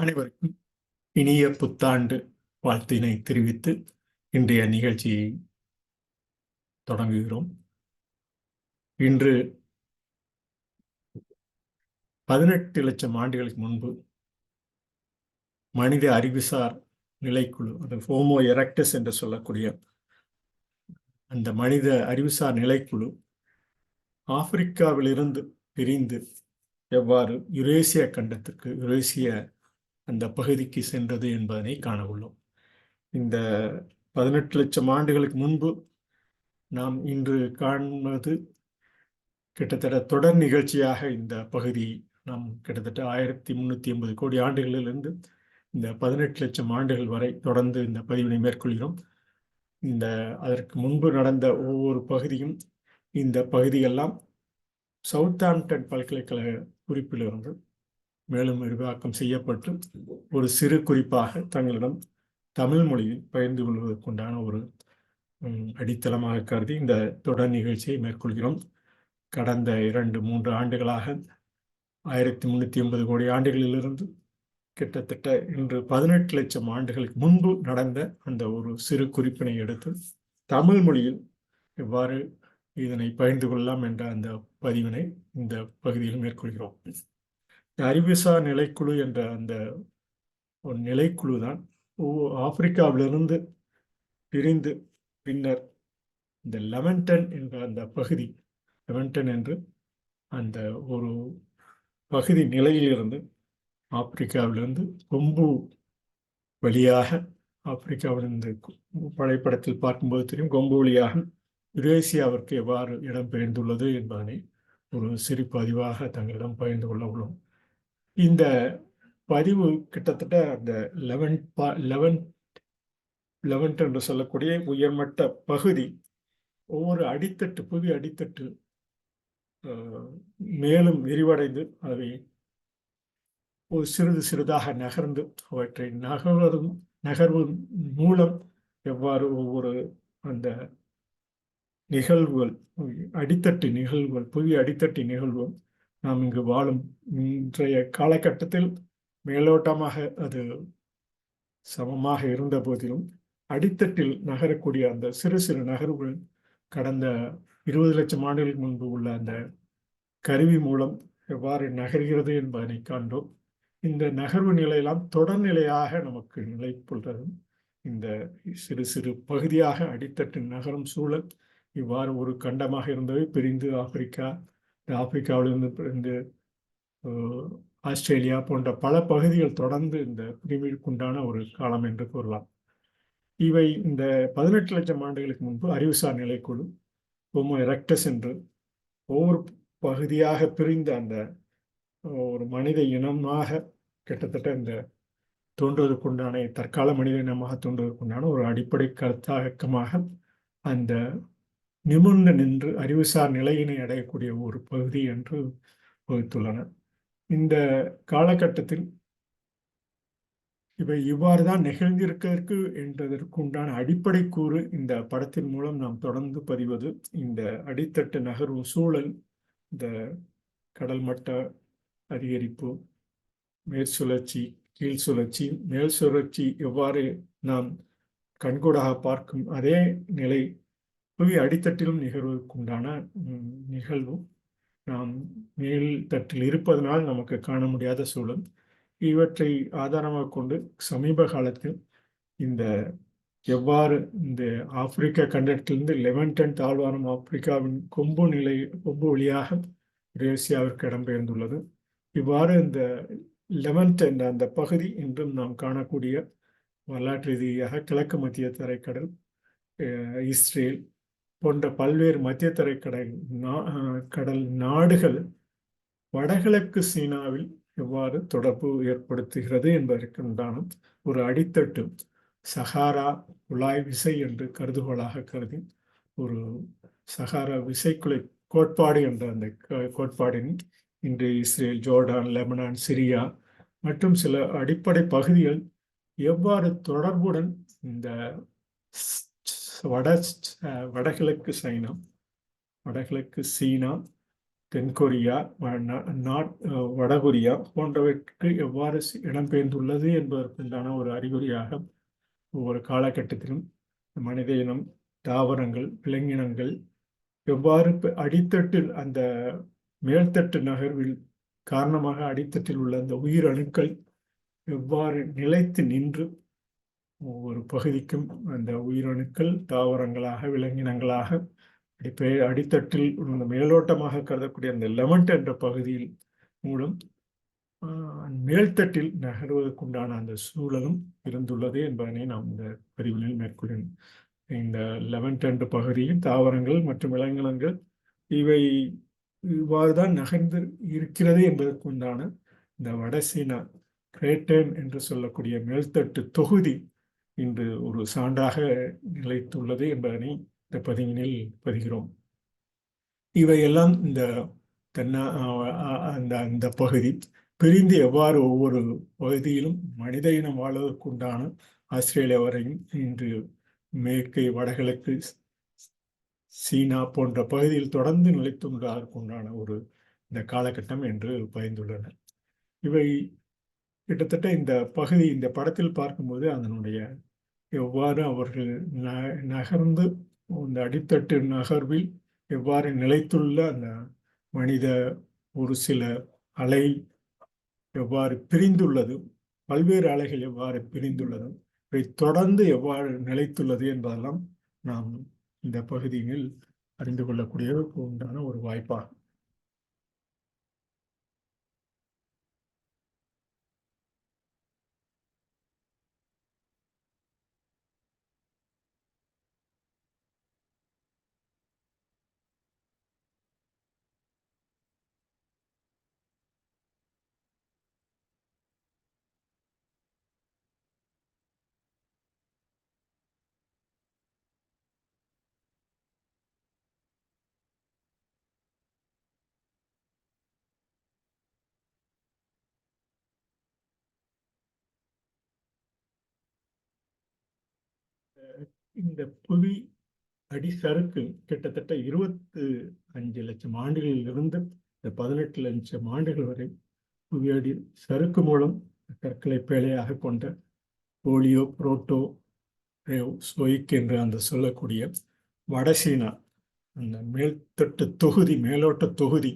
அனைவருக்கும் இனிய புத்தாண்டு வாழ்த்தினை தெரிவித்து இன்றைய நிகழ்ச்சியை தொடங்குகிறோம். இன்று 18 லட்சம் ஆண்டுகளுக்கு முன்பு மனித அறிவுசார் நிலைக்குழு, அது ஹோமோ எரெக்டஸ் என்று சொல்லக்கூடிய அந்த மனித அறிவுசார் நிலைக்குழு ஆப்பிரிக்காவிலிருந்து பிரிந்து எவ்வாறு யுரேசிய கண்டத்திற்கு, யுரேசிய அந்த பகுதிக்கு சென்றது என்பதனை காண உள்ளோம். இந்த 18 லட்சம் ஆண்டுகளுக்கு முன்பு நாம் இன்று காண்பது கிட்டத்தட்ட தொடர் நிகழ்ச்சியாக இந்த பகுதி நாம் கிட்டத்தட்ட 1380 கோடி ஆண்டுகளிலிருந்து இந்த 18 லட்சம் ஆண்டுகள் வரை தொடர்ந்து இந்த பதிவினை மேற்கொள்கிறோம். அதற்கு முன்பு நடந்த ஒவ்வொரு பகுதியும், இந்த பகுதியெல்லாம் சவுத்தாம்ப்டன் பல்கலைக்கழக குறிப்பிலிருந்து மேலும் விரிவாக்கம் செய்யப்பட்டு ஒரு சிறு குறிப்பாக தங்களிடம் தமிழ் மொழியில் பகிர்ந்து கொள்வதற்குண்டான ஒரு அடித்தளமாக கருதி இந்த தொடர் நிகழ்ச்சியை மேற்கொள்கிறோம். கடந்த 2-3 ஆண்டுகளாக 1380 கோடி ஆண்டுகளிலிருந்து கிட்டத்தட்ட இன்று 18 லட்சம் ஆண்டுகளுக்கு முன்பு நடந்த அந்த ஒரு சிறு குறிப்பினை எடுத்து தமிழ் மொழியில் எவ்வாறு இதனை பகிர்ந்து கொள்ளலாம் என்ற அந்த பதிவினை இந்த பகுதியில் மேற்கொள்கிறோம். அறிவுசார் நிலைக்குழு என்ற அந்த ஒரு நிலைக்குழு தான் ஆப்பிரிக்காவிலிருந்து பிரிந்து பின்னர் இந்த லெவன்டன் என்ற அந்த பகுதி, லெவன்டன் என்று அந்த ஒரு பகுதி நிலையிலிருந்து ஆப்பிரிக்காவிலிருந்து கொம்பு வழியாக, ஆப்பிரிக்காவிலிருந்து படைப்படத்தில் பார்க்கும்போது தெரியும், கொம்பு வழியாக யுரேசியாவிற்கு எவ்வாறு இடம்பெயர்ந்துள்ளது என்பதனை ஒரு சிறு பதிவாக தங்களிடம் பகிர்ந்து கொள்ள உள்ளோம். இந்த பதிவு கிட்டத்தட்ட அந்த லெவன்ட் என்று சொல்லக்கூடிய உயர்மட்ட பகுதி ஒவ்வொரு அடித்தட்டு, புவி அடித்தட்டு மேலும் விரிவடைந்து அவை ஒரு சிறிது சிறிதாக நகர்ந்து அவற்றை நகர்வு மூலம் எவ்வாறு ஒவ்வொரு அந்த நிகழ்வுகள், அடித்தட்டு நிகழ்வுகள், புவி அடித்தட்டு நிகழ்வுகள் நாம் இங்கு வாழும் இன்றைய காலகட்டத்தில் மேலோட்டமாக அது சமமாக இருந்த போதிலும் அடித்தட்டில் நகரக்கூடிய அந்த சிறு சிறு நகர்வுகள் கடந்த 20 லட்சம் ஆண்டுகளுக்கு முன்பு உள்ள அந்த கருவி மூலம் எவ்வாறு நகர்கிறது என்பதனை காண்போம். இந்த நகர்வு நிலையெல்லாம் தொடர்நிலையாக நமக்கு நிலை கொள்வதும் இந்த சிறு சிறு பகுதியாக அடித்தட்டு நகரும் சூழல் இவ்வாறு ஒரு கண்டமாக இருந்தவை பிரிந்து ஆப்பிரிக்காவிலிருந்து பிரிந்து ஆஸ்திரேலியா போன்ற பல பகுதிகள் தொடர்ந்து இந்த பிரிவிற்குண்டான ஒரு காலம் என்று கூறலாம். இவை இந்த 18 லட்சம் ஆண்டுகளுக்கு முன்பு அறிவுசார் நிலைக்குழு ஹோமோ எரெக்டஸ் என்று ஒவ்வொரு பகுதியாக பிரிந்த அந்த ஒரு மனித இனமாக கிட்டத்தட்ட இந்த தோன்றுவதற்குண்டான, தற்கால மனித இனமாக தோன்றுவதற்குண்டான ஒரு அடிப்படை கருத்தாக்கமாக அந்த நிமிர்ந்து நின்று அறிவுசார் நிலையினை அடையக்கூடிய ஒரு பகுதி என்று வகுத்துள்ளனர். இந்த காலகட்டத்தில் இவை இவ்வாறுதான் நிகழ்ந்திருக்கிறதுக்கு என்றதற்கு உண்டான அடிப்படை கூறு இந்த படத்தின் மூலம் நாம் தொடர்ந்து பதிவது. இந்த அடித்தட்டு நகர்வு சூழல், இந்த கடல் மட்ட அதிகரிப்பு, மேற்சுழற்சி, கீழ் சுழற்சி, மேல் சுழற்சி எவ்வாறு நாம் கண்கூடாக பார்க்கும் அதே நிலை புவி அடித்தட்டிலும் நிகழ்வதற்குண்டான நிகழ்வு நாம் மேல் தட்டில் இருப்பதனால் நமக்கு காண முடியாத சூழல். இவற்றை ஆதாரமாக கொண்டு சமீப காலத்தில் இந்த எவ்வாறு இந்த ஆப்பிரிக்கா கண்டத்திலிருந்து லெவன்டன் தாழ்வாரம் ஆப்பிரிக்காவின் கொம்பு வழியாக யுரேசியாவிற்கு இடம்பெயர்ந்துள்ளது. இவ்வாறு இந்த லெவன்ட் என்ற அந்த பகுதி இன்றும் நாம் காணக்கூடிய வரலாற்று ரீதியாக கிழக்கு மத்திய தரைக்கடல், இஸ்ரேல் போன்ற பல்வேறு மத்திய தரைக்கடல் நாடுகள் வடகிழக்கு சீனாவில் எவ்வாறு தொடர்பு ஏற்படுத்துகிறது என்பதற்குண்டான ஒரு அடித்தட்டு சஹாரா குழாய் விசை என்று கருதுகோளாக கருதி ஒரு சஹாரா விசைக்குழை கோட்பாடு என்ற அந்த கோட்பாடின் இன்று இஸ்ரேல், ஜோர்டான், லெபனான், சிரியா மற்றும் சில அடிப்படை பகுதிகள் எவ்வாறு தொடர்புடன் இந்த வடகிழக்கு சீனா, தென்கொரியா, வடகொரியா போன்றவற்றுக்கு எவ்வாறு இடம்பெயர்ந்துள்ளது என்பதற்குண்டான ஒரு அறிகுறியாக ஒவ்வொரு காலகட்டத்திலும் மனித இனம், தாவரங்கள், விலங்கினங்கள் எவ்வாறு அடித்தட்டில் அந்த மேல்தட்டு நகர்வில் காரணமாக அடித்தட்டில் உள்ள அந்த உயிரணுக்கள் எவ்வாறு நிலைத்து நின்று ஒவ்வொரு பகுதிக்கும் அந்த உயிரணுக்கள் தாவரங்களாக, விலங்கினங்களாக அடித்தட்டில் மேலோட்டமாக கருதக்கூடிய அந்த லெவன்ட் என்ற பகுதியில் மூலம் மேல்தட்டில் நகர்வதற்குண்டான அந்த சூழலும் இருந்துள்ளது என்பதனை நாம் இந்த பதிவினில் மேற்கொள்ளும். இந்த லெவன்ட் என்ற பகுதியில் தாவரங்கள் மற்றும் விலங்கினங்கள் இவை இவ்வாறுதான் நகர்ந்து இருக்கிறது என்பதற்குண்டான இந்த வடசீனா கிரேட்டன் என்று சொல்லக்கூடிய மேல்தட்டு தொகுதி இன்று ஒரு சான்றாக நிலைத்துள்ளது என்பதனை இந்த பதிவினில் பதிகிறோம். இவையெல்லாம் இந்த அந்த பகுதி பிரிந்து எவ்வாறு ஒவ்வொரு பகுதியிலும் மனித இனம் வாழ்வதற்குண்டான ஆஸ்திரேலியா வரையும் இன்று மேற்கு, வடகிழக்கு, சீனா போன்ற பகுதியில் தொடர்ந்து நிலைத்துள்ளதற்குண்டான ஒரு இந்த காலகட்டம் என்று பயந்துள்ளனர். இவை கிட்டத்தட்ட இந்த பகுதி இந்த படத்தில் பார்க்கும்போது அதனுடைய எவ்வாறு அவர்கள் நகர்ந்து இந்த அடித்தட்டு நகர்வில் எவ்வாறு நிலைத்துள்ள அந்த மனித ஒரு சில அலை எவ்வாறு பிரிந்துள்ளது, பல்வேறு அலைகள் எவ்வாறு பிரிந்துள்ளது, இவை தொடர்ந்து எவ்வாறு நிலைத்துள்ளது என்பதெல்லாம் நாம் இந்த பகுதியில் அறிந்து கொள்ளக்கூடிய உண்டான ஒரு வாய்ப்பாகும். இந்த புவி அடிசறுக்கு கிட்டத்தட்ட 25 லட்சம் ஆண்டுகளில் இருந்து 18 லட்சம் ஆண்டுகள் வரை புவியடி சறுக்கு மூலம் கற்களை பேழையாக கொண்ட போலியோ, புரோட்டோ, ஸ்லோயிக் என்று அந்த சொல்லக்கூடிய வடசீனா அந்த மேல்தட்டு தொகுதி, மேலோட்ட தொகுதி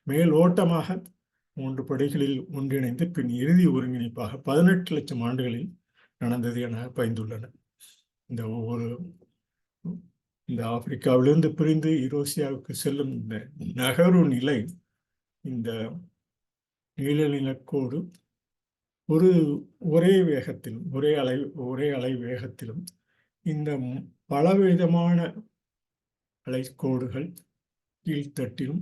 மேலோட்டமாக 3 படிகளில் ஒன்றிணைந்து பின் இறுதி ஒருங்கிணைப்பாக 18 லட்சம் ஆண்டுகளில் நடந்தது என பயந்துள்ளன. இந்த ஆப்பிரிக்காவிலிருந்து பிரிந்து யூரோசியாவுக்கு செல்லும் இந்த நகரு நிலை, இந்த நீல நிலக்கோடு ஒரே வேகத்திலும் ஒரே அலை வேகத்திலும் இந்த பலவிதமான அலைக்கோடுகள் கீழ்த்தட்டிலும்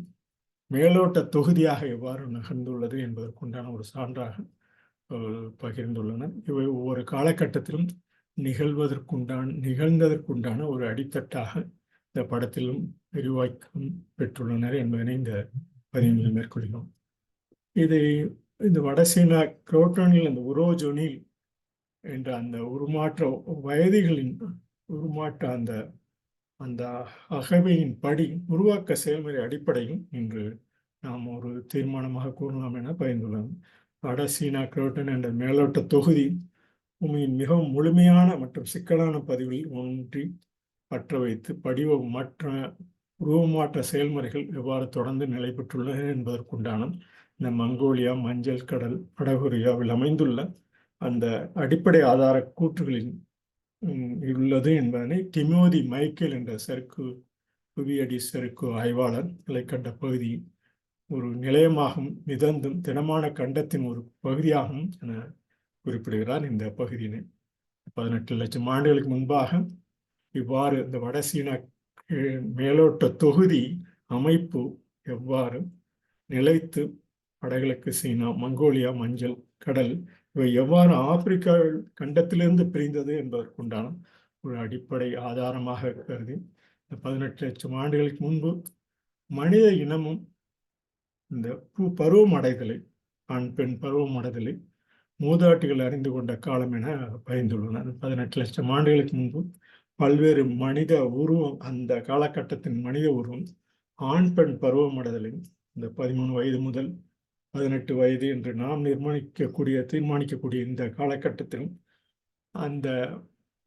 மேலோட்ட தொகுதியாக எவ்வாறு நகர்ந்துள்ளது என்பதற்குண்டான ஒரு சான்றாக பகிர்ந்துள்ளனர். இவை ஒவ்வொரு காலகட்டத்திலும் நிகழ்ந்ததற்குண்டான ஒரு அடித்தட்டாக இந்த படத்திலும் விரிவாக்கம் பெற்றுள்ளனர் என்பதனை இந்த பதிவில் மேற்கொள்கிறோம். இந்த வடசீனா குரோட்டனில் அந்த உரோஜோனில் என்ற அந்த உருமாற்ற வயதிகளின் உருமாற்ற அந்த அகவையின் படி உருவாக்க செயல்முறை அடிப்படையில் இன்று நாம் ஒரு தீர்மானமாக கூறலாம் என பயந்துள்ளோம். வடசீனா குரோட்டன் என்ற மேலோட்ட தொகுதி பூமியின் மிகவும் முழுமையான மற்றும் சிக்கலான பதிவில் ஒன்றி பற்ற வைத்து உருவமாற்ற செயல்முறைகள் எவ்வாறு தொடர்ந்து நிலை பெற்றுள்ளன என்பதற்குண்டான இந்த மங்கோலியா, மஞ்சள் கடல், வடகொரியாவில் அமைந்துள்ள அந்த அடிப்படை ஆதார கூற்றுகளின் உள்ளது என்பதனை டிமோதி மைக்கேல் என்ற புவியடி சறுக்கு ஆய்வாளர் நிலைக்கண்ட பகுதி ஒரு நிலையமாகவும் மிதந்தும் திடமான கண்டத்தின் ஒரு பகுதியாகவும் என குறிப்பிடுகிறார். இந்த பகுதியினை 18 லட்சம் ஆண்டுகளுக்கு முன்பாக இவ்வாறு இந்த வடசீனா மேலோட்ட தொகுதி அமைப்பு எவ்வாறு நிலைத்து வடகிழக்கு சீனா, மங்கோலியா, மஞ்சள் கடல் இவை எவ்வாறு ஆப்பிரிக்கா கண்டத்திலிருந்து பிரிந்தது என்பதற்குண்டான ஒரு அடிப்படை ஆதாரமாக கருதி 18 லட்சம் ஆண்டுகளுக்கு முன்பு மனித இனமும் இந்த பருவமடைதலை, ஆண் பெண் பருவமடைதலை மூதாட்டிகள் அறிந்து கொண்ட காலம் என பயந்துள்ளனர். 18 லட்சம் ஆண்டுகளுக்கு முன்பு பல்வேறு மனித உருவம், அந்த காலகட்டத்தின் மனித உருவம் ஆண் பெண் பருவமடைதலை இந்த 13 வயது முதல் 18 வயது என்று நாம் தீர்மானிக்கக்கூடிய இந்த காலகட்டத்திலும் அந்த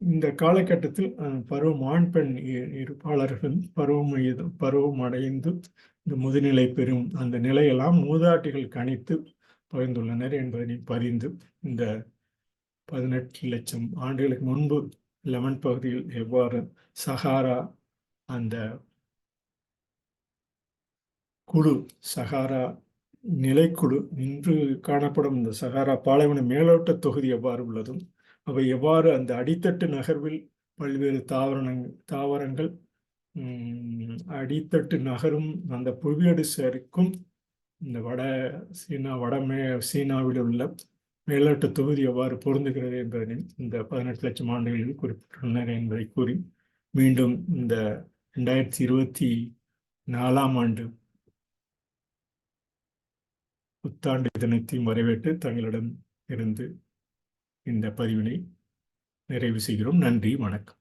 இந்த காலகட்டத்தில் பருவம் ஆண் பெண் இருப்பாளர்கள் பருவம் அடைந்து இந்த முதுநிலை பெறும் அந்த நிலையெல்லாம் மூதாட்டிகள் கணித்து பகிர்ந்துள்ளனர் என்பதனை பதிந்து இந்த 18 லட்சம் ஆண்டுகளுக்கு முன்பு லெமன் பகுதியில் எவ்வாறு சஹாரா அந்த குழு சஹாரா நிலைக்குழு இன்று காணப்படும் இந்த சஹாரா பாலைவன மேலோட்ட தொகுதி எவ்வாறு உள்ளதும் அவை எவ்வாறு அந்த அடித்தட்டு நகர்வில் பல்வேறு தாவரங்கள் அடித்தட்டு நகரும் அந்த புவியடு சேர்க்கும் இந்த சீனாவில் உள்ள மேலோட்ட தொகுதி எவ்வாறு பொருந்துகிறது என்பதனை இந்த 18 லட்சம் ஆண்டுகளில் குறிப்பிட்டுள்ளனர் என்பதை கூறி மீண்டும் இந்த 2024 ஆண்டு புத்தாண்டு தினத்தையும் வரவேற்று தங்களிடம் இருந்து இந்த பதிவினை நிறைவு செய்கிறோம். நன்றி, வணக்கம்.